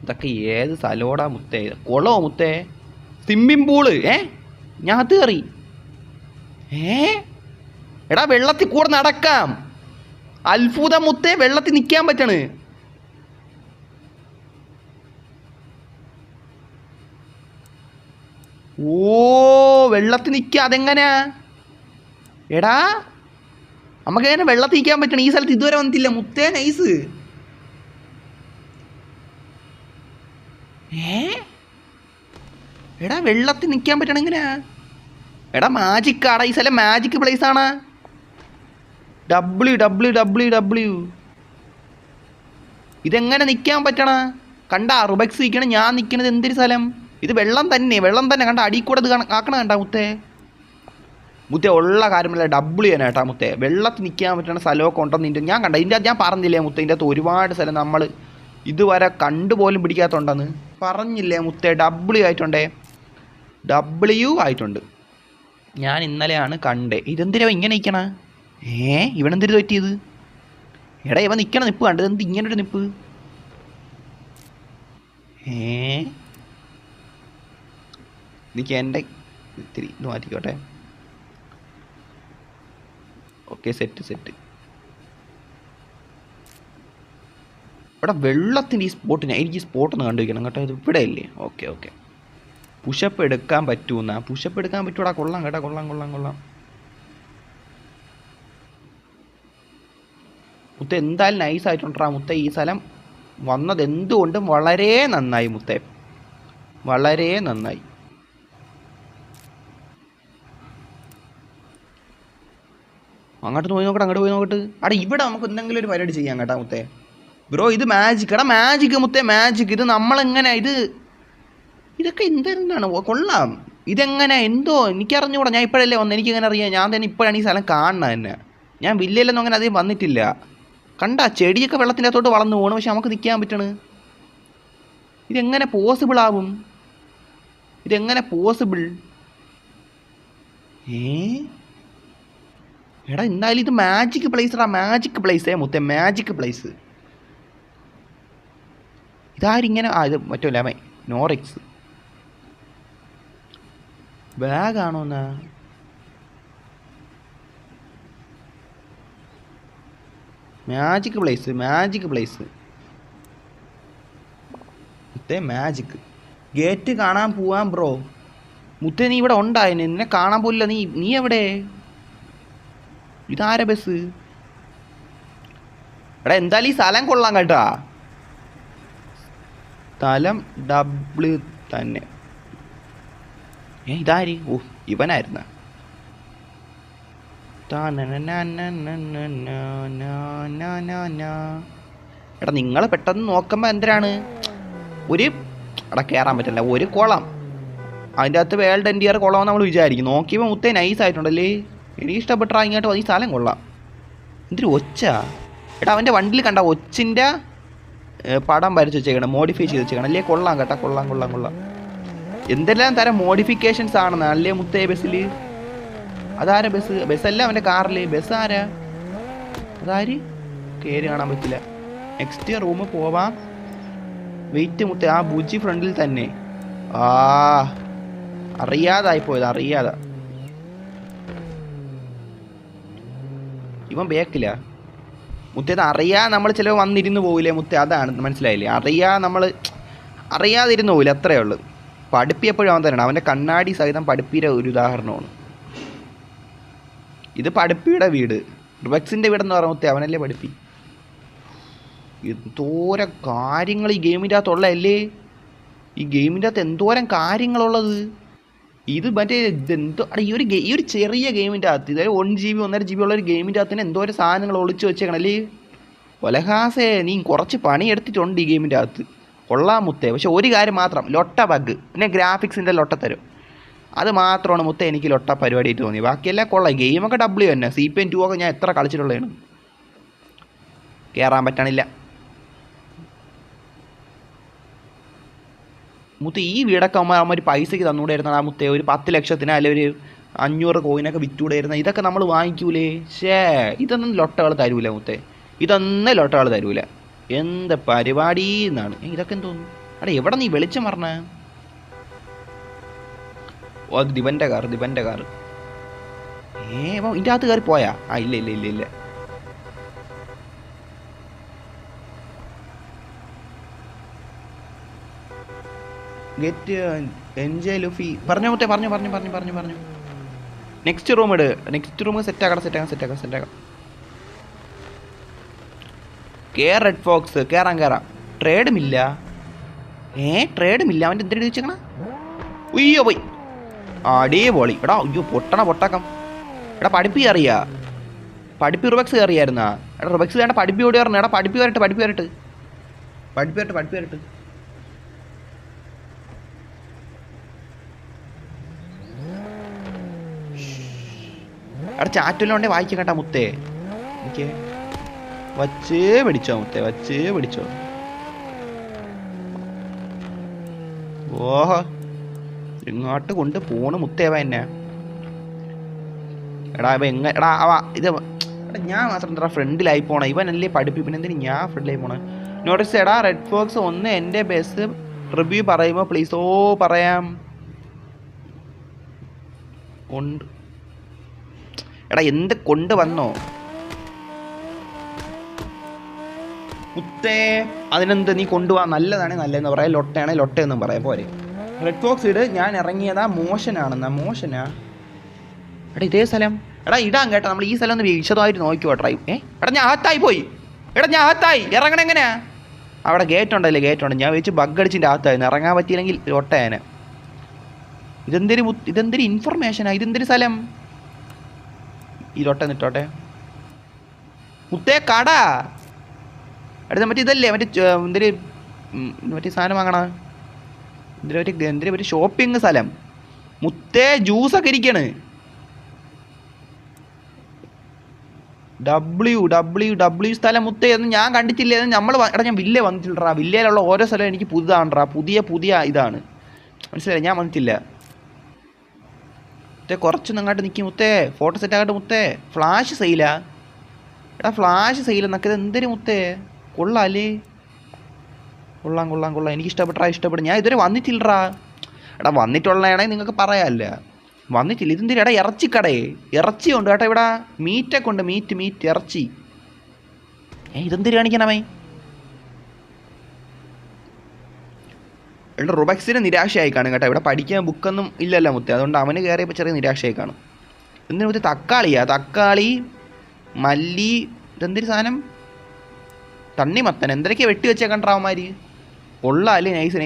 ഇതൊക്കെ ഏത് സ്ഥലോടാ മുത്തേ? കുളോ മുത്തേ? Swimming pool? ഞാൻ അത് കയറി. എടാ വെള്ളത്തിൽ കൂടെ നടക്കാം. അത്ഭുതം മുത്തേ, വെള്ളത്തിൽ നിൽക്കാൻ പറ്റണ്. ഓ വെള്ളത്തിൽ നിൽക്കുക, അതെങ്ങനെയാ? എടാ നമുക്ക് എങ്ങനെ വെള്ളത്തിൽ നിൽക്കാൻ പറ്റണം? ഈ സ്ഥലത്ത് ഇതുവരെ വന്നിട്ടില്ല മുത്തേ. നൈസ്. എടാ വെള്ളത്തിൽ നിൽക്കാൻ പറ്റണം എങ്ങനെയാ? എടാ മാജിക് ആടാ, ഈ സ്ഥലം മാജിക് പ്ലേസ് ആണ്. WWWW. ഇതെങ്ങനെ നിൽക്കാൻ പറ്റണ? കണ്ട റുബക്സ് നിൽക്കണം, ഞാൻ നിൽക്കണത് എന്തൊരു സ്ഥലം? ഇത് വെള്ളം തന്നെ, വെള്ളം തന്നെ. കണ്ട അടിയിൽ കൂടെ ഇത് ആക്കണ കണ്ട മുത്തേ? മുത്തേ ഉള്ള കാര്യമല്ല, W തന്നെ കേട്ടാ മുത്തേ. വെള്ളത്തിൽ നിൽക്കാൻ പറ്റണ സ്ഥലമൊക്കെ ഉണ്ടെന്ന് ഞാൻ കണ്ട. ഇതിൻ്റെ ഞാൻ പറഞ്ഞില്ലേ മുത്തേ, ഇതിൻ്റെ അകത്ത് ഒരുപാട് സ്ഥലം നമ്മൾ ഇതുവരെ കണ്ടുപോലും പിടിക്കാത്തുണ്ടെന്ന് പറഞ്ഞില്ലേ മുത്തേ? W ആയിട്ടുണ്ടേ, W ആയിട്ടുണ്ട്. ഞാൻ ഇന്നലെയാണ് കണ്ടേ. ഇതെന്തിനാ ഇങ്ങനെ നിൽക്കണ? ഇവനെന്തിനു പറ്റിയത്? എടാ ഇവ നിൽക്കണ നിപ്പ് കണ്ടത് എന്ത് ഇങ്ങനൊരു നിപ്പ്? എനിക്ക് എൻ്റെ ഇത്തിരി ഇത് മാറ്റിക്കോട്ടെ. Okay, set. ഇവിടെ വെള്ളത്തിൻ്റെ ഈ സ്പോട്ടിന് എനിക്ക് ഈ സ്പോട്ടൊന്ന് കണ്ടുവയ്ക്കണം കേട്ടോ. ഇത് ഇവിടെ ഇല്ലേ? ഓക്കെ. പുഷപ്പ് എടുക്കാൻ പറ്റൂന്നാ? പുഷപ്പ് എടുക്കാൻ പറ്റൂടാ. കൊള്ളാം കേട്ടോ, കൊള്ളാം. മുത്ത എന്തായാലും നൈസായിട്ടുണ്ടാ മുത്ത. ഈ സ്ഥലം വന്നത് എന്തുകൊണ്ടും വളരെ നന്നായി മുത്തേ, വളരെ നന്നായി. അങ്ങോട്ട് പോയി നോക്കട്ടെ. അവിടെ ഇവിടെ നമുക്ക് എന്തെങ്കിലും ഒരു പരിപാടി ചെയ്യാം കേട്ടാ മുത്തേ. ബ്രോ ഇത് മാജിക്. എടാ മാജിക് മുത്തേ, മാജിക്. ഇത് നമ്മളെങ്ങനെ ഇതൊക്കെ എന്താണ്? കൊള്ളാം. ഇതെങ്ങനെ എന്തോ എനിക്കറിഞ്ഞൂടാ. ഞാൻ ഇപ്പോഴല്ലേ വന്നത്, എനിക്കിങ്ങനെ അറിയാം. ഞാൻ തന്നെ ഇപ്പോഴാണ് ഈ സ്ഥലം കാണുന്നത് തന്നെ. ഞാൻ വില്ലയിലൊന്നും അങ്ങനെ അധികം വന്നിട്ടില്ല. കണ്ട ചെടിയൊക്കെ വെള്ളത്തിനകത്തോട്ട് വളർന്നു പോകണം, പക്ഷെ നമുക്ക് നിൽക്കാൻ പറ്റണ്. ഇതെങ്ങനെ പോസിബിൾ ആവും? ഇതെങ്ങനെ പോസിബിൾ? എടാ എന്തായാലും ഇത് മാജിക് പ്ലേസ്. മാജിക് പ്ലേസേ മുത്തേ, മാജിക് പ്ലേസ്. ഇതാരിങ്ങനെ ഇത് മറ്റല്ല നോറിക്സ് ബാഗാണോ എന്നാ? മാജിക് പ്ലേസ് മുത്തേ, മാജിക്. ഗേറ്റ് കാണാൻ പോവാൻ ബ്രോ. മുത്തേ നീ ഇവിടെ ഉണ്ടായിരുന്നു, നിന്നെ കാണാൻ പോലില്ല. നീ എവിടെ? ഇതാര ബസ്? എടാ എന്തായാലും ഈ സ്ഥലം കൊള്ളാം കേട്ടാ. സ്ഥലം W തന്നെ. ഇതാര്? ഇവനായിരുന്ന? എടാ നിങ്ങൾ പെട്ടെന്ന് നോക്കുമ്പോൾ എന്തിനാണ് എടാ കയറാൻ പറ്റില്ല. ഒരു കുളം, അതിൻ്റെ അകത്ത് വേൾഡ് എൻഡിയർ കുളമെന്ന് നമ്മൾ വിചാരിക്കും. നോക്കിയപ്പോൾ മുത്തേ നൈസ് ആയിട്ടുണ്ടല്ലേ. എനിക്ക് ഇഷ്ടപ്പെട്ടാ. ഇങ്ങോട്ട് ഈ സ്ഥലം കൊള്ളാം. എന്തൊരു ഒച്ച! എടാ അവൻ്റെ വണ്ടിയിൽ കണ്ട ഒച്ചിൻ്റെ പടം വരച്ച് വെച്ചേക്കണം, മോഡിഫൈ ചെയ്ത് വെച്ചേക്കണം അല്ലേ? കൊള്ളാം കേട്ടാ, കൊള്ളാം. എന്തെല്ലാം തരം മോഡിഫിക്കേഷൻസ് ആണെന്ന് അല്ലേ മുത്തേ ബസ്സിൽ? അതാരാ ബസ്സല്ല അവൻ്റെ കാറിൽ? ബസ് ആരാ? അതാര്? കയറി കാണാൻ പറ്റില്ല. നെക്സ്റ്റ് റൂം പോവാം. വെയിറ്റ് മുത്തേ, ആ ബുജി ഫ്രണ്ടിൽ തന്നെ. അറിയാതായി പോയത്, അറിയാതെ. ഇവൻ ബേക്കില്ല മുത്തേത്. നമ്മൾ ചിലവ് വന്നിരുന്ന് പോവില്ലേ മുത്തേ? അതാണ് മനസ്സിലായില്ലേ? അറിയാതിരുന്ന് പോവില്ല, അത്രയേ ഉള്ളൂ. പഠിപ്പിയപ്പോഴും അവൻ തന്നെയാണ്. അവൻ്റെ കണ്ണാടി സഹിതം പഠിപ്പിയുടെ ഒരു ഉദാഹരണമാണ്. ഇത് പഠിപ്പിയുടെ വീട്, റിവക്സിൻ്റെ വീടെന്ന് പറഞ്ഞ മുത്തേ അവനല്ലേ പഠിപ്പി. എന്തോരം കാര്യങ്ങൾ ഈ ഗെയിമിൻ്റെ അകത്തുള്ളതല്ലേ? ഈ ഗെയിമിൻ്റെ അകത്ത് എന്തോരം കാര്യങ്ങളുള്ളത്. ഇത് മറ്റേ ഇതെന്തോ ഈ ഒരു ചെറിയ ഗെയിമിൻ്റെ അകത്ത്, ഇതായത് 1 GB 1.5 GB ഉള്ള ഒരു ഗെയിമിൻ്റെ അകത്ത് തന്നെ എന്തോരം സാധനങ്ങൾ ഒളിച്ചു വെച്ചേക്കണല്ലേ? ഒലഹാസേ, നീ കുറച്ച് പണിയെടുത്തിട്ടുണ്ട് ഈ ഗെയിമിൻ്റെ അകത്ത്. കൊള്ളാം മുത്തേ. പക്ഷെ ഒരു കാര്യം മാത്രം, ലൊട്ട ബഗ്, പിന്നെ ഗ്രാഫിക്സിൻ്റെ ലൊട്ട തരും. അത് മാത്രമാണ് മുത്തേ എനിക്ക് ലൊട്ട പരിപാടിയായിട്ട് തോന്നി. ബാക്കിയെല്ലാം കൊള്ളാം. ഗെയിമൊക്കെ W തന്നെ. CPM 2 ഒക്കെ ഞാൻ എത്ര കളിച്ചിട്ടുള്ളതാണ്. കയറാൻ പറ്റണില്ല മുത്തേ. ഈ വീടൊക്കെ ഒരു പൈസയ്ക്ക് തന്നുകൂടായിരുന്ന ആ മുത്തേ? ഒരു 10 ലക്ഷത്തിന് അല്ലെ ഒരു 500 കോയിനൊക്കെ വിറ്റുകൂടായിരുന്ന? ഇതൊക്കെ നമ്മൾ വാങ്ങിക്കൂലേ? ഇതൊന്നും ലൊട്ടകൾ തരൂല മുത്തേ. ഇതൊന്നും ലൊട്ടകൾ തരൂല. എന്ത് പരിപാടി എന്നാണ്. ഇതൊക്കെ എന്തോന്നു? എടാ എവിടെ നീ വെളിച്ചം പറഞ്ഞ? ഓ അത് ദിവൻ്റെ കാറ്. അപ്പോൾ ഇതിൻ്റെ അകത്ത് കയറി പോയാ? ആ ഇല്ല. ഗെറ്റ് എൻജോയ് ലുഫി. പറഞ്ഞോ മുത്തേ, പറഞ്ഞു. നെക്സ്റ്റ് റൂം ഇട്. നെക്സ്റ്റ് റൂം സെറ്റാക്കാം. കേർ റെഡ് ഫോക്സ്. കയറാം. ട്രേഡുമില്ല. ട്രേഡുമില്ല. അവൻ്റെ എന്തെങ്കിലും ചോദിച്ചേക്കണ? ഉയ്യോ പോയി. അടിപൊളി. എടാ അയ്യോ പൊട്ടാക്കം. എടാ പഠിപ്പി അറിയാ? പഠിപ്പി റുബക്സ് കയറിയായിരുന്നാ? എടാ റുബക്സ് വേണ്ട പഠിപ്പി ഓടി പറഞ്ഞു. എടാ പഠിപ്പി വരട്ട്. എടാ ചാറ്റിലുണ്ടേ വായിക്കാൻ കേട്ടാ മുത്തേ. എനിക്ക് വച്ചേ പിടിച്ചോ. ഓഹോ ഇങ്ങോട്ട് കൊണ്ട് പോണ് മുത്തേവ എന്നെ. എടാ ഇത് എടാ ഞാൻ മാത്രം എന്താ ഫ്രണ്ടിലായി പോണ? ഇവനല്ലേ പഠിപ്പിപ്പിന്, എന്തിന് ഞാൻ ഫ്രണ്ടിലായി പോണേ? നോട്ടീസ് എടാ റെഡ് ഫോക്സ് ഒന്ന് എൻ്റെ ബസ് റിവ്യൂ പറയുമോ പ്ലീസ്? ഓ പറയാം. എടാ എന്ത് കൊണ്ട് വന്നോ മുത്തേ? അതിനെന്ത് നീ കൊണ്ടുപോവാ? നല്ലതാണെങ്കിൽ നല്ലതെന്ന് പറയാം, ലൊട്ടയാണെങ്കിൽ ലൊട്ടയെന്നും പറയാം പോരെ. റെഡ് ഫോക്സ് ഇട്. ഞാൻ ഇറങ്ങിയതാ മോഷനാ. എടാ ഇതേ സ്ഥലം. എടാ ഇടാൻ കേട്ടോ, നമ്മൾ ഈ സ്ഥലം ഒന്ന് വിശദമായിട്ട് നോക്കിയോ ഡ്രൈവ്. എടാ ഞാൻ അകത്തായി പോയി. ഇറങ്ങണം എങ്ങനെയാ? അവിടെ ഗേറ്റ് ഉണ്ട്. ഞാൻ വെച്ച് ബഗ് അടിച്ചിൻ്റെ അകത്തായിരുന്നു. ഇറങ്ങാൻ പറ്റിയില്ലെങ്കിൽ ലൊട്ടയാന്. ഇതെന്തൊരു ഇൻഫർമേഷനാ? ഇതെന്തൊരു സ്ഥലം? ഈ ലൊട്ട നിട്ടോട്ടെ മുത്തേ. കട അടുത്ത മറ്റേ ഇതല്ലേ മറ്റേ സാധനം വാങ്ങണ എന്തൊരു ഷോപ്പിംഗ് സ്ഥലം മുത്തേ. ജ്യൂസൊക്കെ ഇരിക്കണ്. ഡബ്ല്യു സ്ഥലം മുത്തേ. ഒന്നും ഞാൻ കണ്ടിട്ടില്ലേ? എടാ ഞാൻ വില്ലേ വന്നിട്ടില്ലടാ. വില്ലയിലുള്ള ഓരോ സ്ഥലം എനിക്ക് പുതുതാണ്ടാ. പുതിയ ഇതാണ്, മനസ്സിലായി? ഞാൻ വന്നിട്ടില്ല മുത്തേ. കുറച്ചൊന്നും അങ്ങോട്ട് നിൽക്കും മുത്തേ. ഫോട്ടോ സെറ്റ് ആകട്ടെ മുത്തേ. ഫ്ലാഷ് സെയിലാ? എടാ ഫ്ലാഷ് സെയിലെന്നൊക്കെ എന്തൊരു മുത്തേ? കൊള്ളാല്ലേ? കൊള്ളാം. എനിക്ക് ഇഷ്ടപ്പെടും. ഞാൻ ഇതുവരെ വന്നിട്ടില്ലടാ. എടാ വന്നിട്ടുള്ളതാണെങ്കിൽ നിങ്ങൾക്ക് പറയാമല്ല. വന്നിട്ടില്ല. ഇതെന്തിനാ? എടാ ഇറച്ചിക്കടയെ ഇറച്ചിയുണ്ട് കേട്ടോ ഇവിടെ. മീറ്റൊക്കെ ഉണ്ട്. മീറ്റ് ഇറച്ചി. ഇതെന്തിനു കാണിക്കണമേ? ഇവിടെ റുബക്സിന് നിരാശയായി കാണും കേട്ടോ. ഇവിടെ പഠിക്കാൻ ബുക്കൊന്നും ഇല്ലല്ലോ മുത്തേ. അതുകൊണ്ട് അവന് കയറിയപ്പോൾ ചെറിയ നിരാശയായി കാണും. എന്തിനു മുത്തേ? തക്കാളി മല്ലി. ഇതെന്തൊരു സാധനം? തണ്ണിമത്തൻ. എന്തൊക്കെയാണ് വെട്ടി വെച്ചേക്കണ്ടാവന്മാർ. കൊള്ളാല്ലേ? നൈസ്.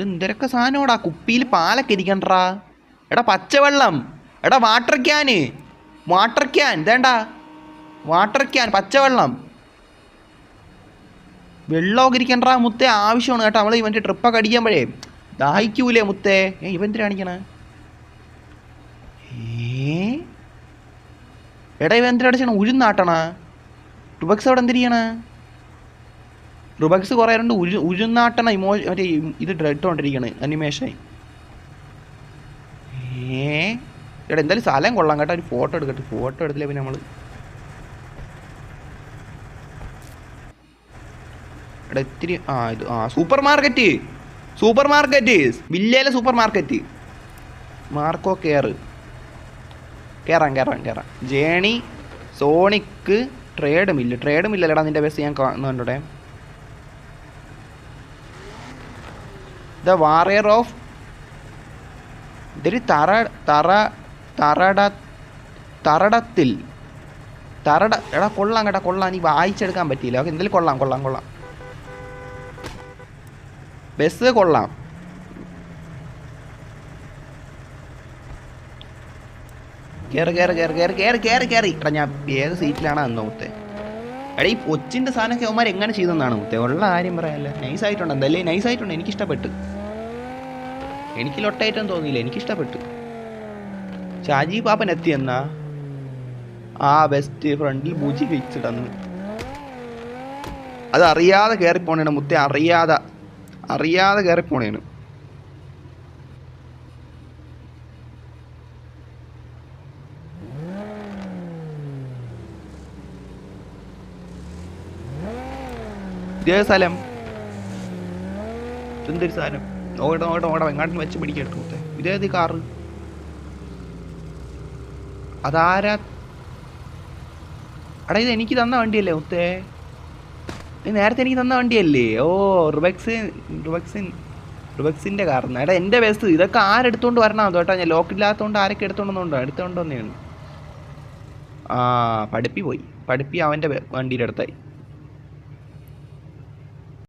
എന്തൊക്കെ സാധനോടാ? കുപ്പിയിൽ പാലൊക്കെ ഇരിക്കണ്ടാ. എടാ പച്ചവെള്ളം. എടാ വാട്ടർ ക്യാൻ. ഇതേണ്ട വാട്ടർ ക്യാൻ. പച്ചവെള്ളം വെള്ളമൊക്കെ ഇരിക്കണ്ടാ മുത്തേ. ആവശ്യമാണ് കേട്ടോ. നമ്മൾ ഇവൻ്റെ ട്രിപ്പൊക്കെ അടിക്കുമ്പോഴേ ദാഹിക്കൂലേ മുത്തേ? ഇവന്തിനാ കാണിക്കണേ? എടാ ഇവന്തിനാ അടിച്ചാണ്? ഉഴുന്നാട്ടണ റുബക്സ്. അവിടെ എന്തിരിക്കണ? റുബക്സ് കുറേ ഉണ്ട്. ഉഴുന്നാട്ടണ മറ്റേ ഇത് ഇട്ടുകൊണ്ടിരിക്കണ് അനിമേഷൻ. എടാ എന്തായാലും സ്ഥലം കൊള്ളാം കേട്ടോ. ഒരു ഫോട്ടോ എടുത്തില്ലേ പിന്നെ നമ്മൾ. എടാ ഇത്തിരി സൂപ്പർ മാർക്കറ്റ്. വില്ലയിലെ സൂപ്പർ മാർക്കറ്റ്. മാർക്കോ കയറാം. ജേണി സോണിക്ക് ട്രേഡുമില്ലടാ നിൻ്റെ ബസ്. ഞാൻ കണ്ടോട്ടെ. ദ വാറിയർ ഓഫ് ഇതൊരു തറടത്തിൽ. എടാ കൊള്ളാം കേട്ടാ. കൊള്ളാം. നീ വായിച്ചെടുക്കാൻ പറ്റിയില്ല. ഓക്കെ എന്തായാലും കൊള്ളാം. ബസ് കൊള്ളാം. കയറി. എടാ ഞാൻ ഏത് സീറ്റിലാണ് അന്ന് മുത്തേ? എടാ ഈ കൊച്ചിൻ്റെ സാധനമൊക്കെ അവന്മാർ എങ്ങനെ ചെയ്തെന്നാണ് മുത്തേ? ഉള്ള കാര്യം പറയാനല്ല. നൈസായിട്ടുണ്ട്. എന്തായാലും നൈസായിട്ടുണ്ട്. എനിക്കിഷ്ടപ്പെട്ടു. എനിക്ക് ലൊട്ടായിട്ടൊന്നും തോന്നിയില്ല. എനിക്കിഷ്ടപ്പെട്ടു. ഷാജി പാപ്പൻ എത്തിയെന്നാ? ബെസ്റ്റ് ഫ്രണ്ടിൽ ബൂജി ഫിക്സ്ഡ് അന്ന്. അത് അറിയാതെ കയറിപ്പോണേണ് മുത്തേ. അറിയാതെ കയറിപ്പോണേണ്. ഇതേ സ്ഥലം എന്തൊരു സാധനം നോക്കട്ടെ എങ്ങാട്ടും വെച്ച് പിടിക്കട്ടെ മുത്തേ. ഇതേത് കാറ്? അതാരാ? എടാ ഇത് എനിക്ക് തന്ന വണ്ടിയല്ലേ മുത്തേ? ഇത് നേരത്തെ എനിക്ക് തന്ന വണ്ടിയല്ലേ? ഓ റുബക്സിൻ്റെ കാറിന്. എടാ എൻ്റെ ബസ് ഇതൊക്കെ ആരെടുത്തോണ്ട് വരണം കേട്ടോ. ഞാൻ ലോക്കില്ലാത്തതുകൊണ്ട് ആരൊക്കെ എടുത്തോണ്ട് വന്നെയാണ്. ആ പഠിപ്പി പോയി. പഠിപ്പി അവൻ്റെ വണ്ടിയുടെ അടുത്തായി.